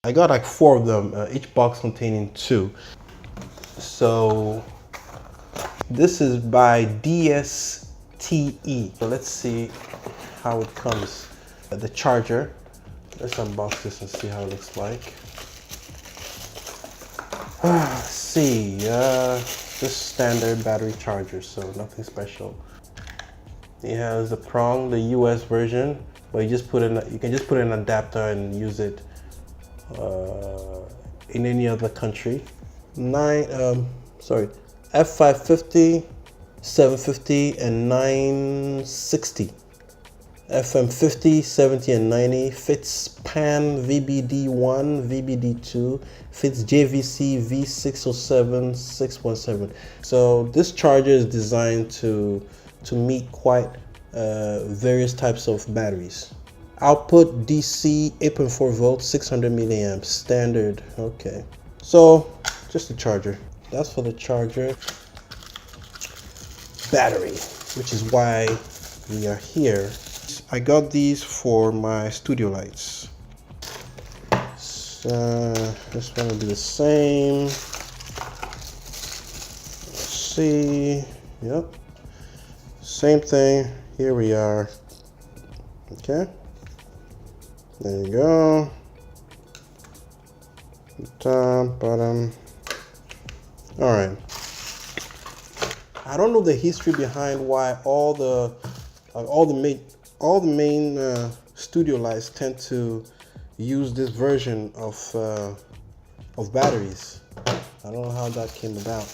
I got like 4 of them, each box containing 2. So this is by DSTE. So let's see how it comes. The charger. Let's unbox this and see how it looks like. Let's see, just standard battery charger, so nothing special. It has a prong, the US version, but you can just put in an adapter and use it in any other country. F550, 750, and 960. FM50, 70, and 90, fits PAN VBD1, VBD2, fits JVC V607, 617. So this charger is designed to meet quite various types of batteries. Output DC 8.4 volts, 600 milliamps, standard. Okay, so just the charger. That's for the charger. Battery, which is why we are here. I got these for my studio lights. So this one will be the same. Let's see. Yep. Same thing. Here we are. Okay. There you go. Top, bottom. All right. I don't know the history behind why all the main studio lights tend to use this version of batteries. I don't know how that came about.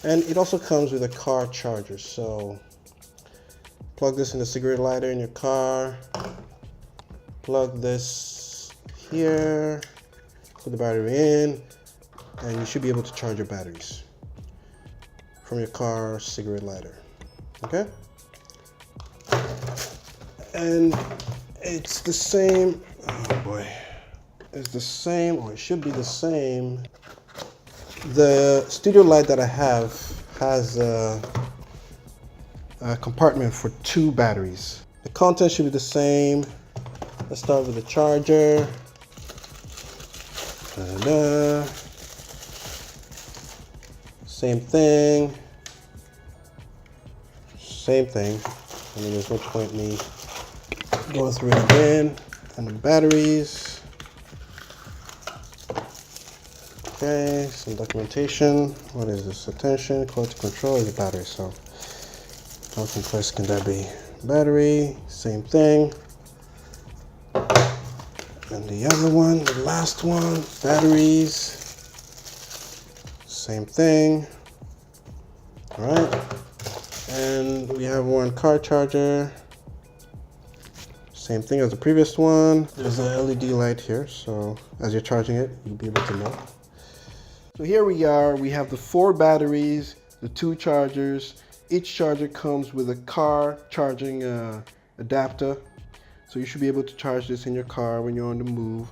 And it also comes with a car charger. So plug this in the cigarette lighter in your car. Plug this here. Put the battery in, and you should be able to charge your batteries from your car cigarette lighter. Okay. And it's the same, oh boy, it's the same, or it should be the same. The studio light that I have has a compartment for 2 batteries. The content should be the same. Let's start with the charger. Da-da-da. Same thing. Same thing. I mean, there's no point in me going through it again. And the batteries. Okay, some documentation. What is this? Attention, quality control is the battery. So how complex can that be? Battery, same thing. And the other one, the last one, batteries, same thing. All right. And we have one car charger. Same thing as the previous one. There's an LED light here, so as you're charging it, you'll be able to know. So here we are. We have the 4 batteries, the 2 chargers. Each charger comes with a car charging adapter. So you should be able to charge this in your car when you're on the move,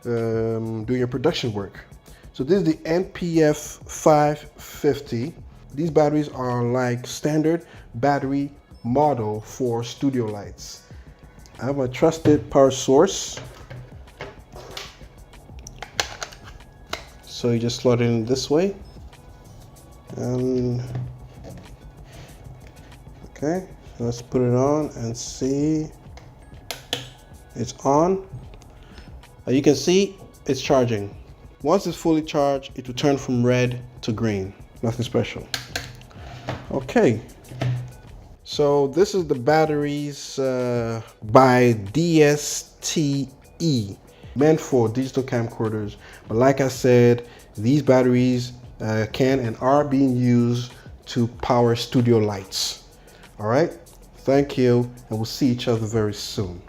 doing your production work. So this is the NP-F550. These batteries are like standard battery model for studio lights. I have a trusted power source. So you just slot it in this way. And okay, let's put it on and see. It's on. You can see it's charging. Once it's fully charged, it will turn from red to green. Nothing special. Okay. So this is the batteries by DSTE, meant for digital camcorders. But like I said, these batteries can and are being used to power studio lights. All right. Thank you, and we'll see each other very soon.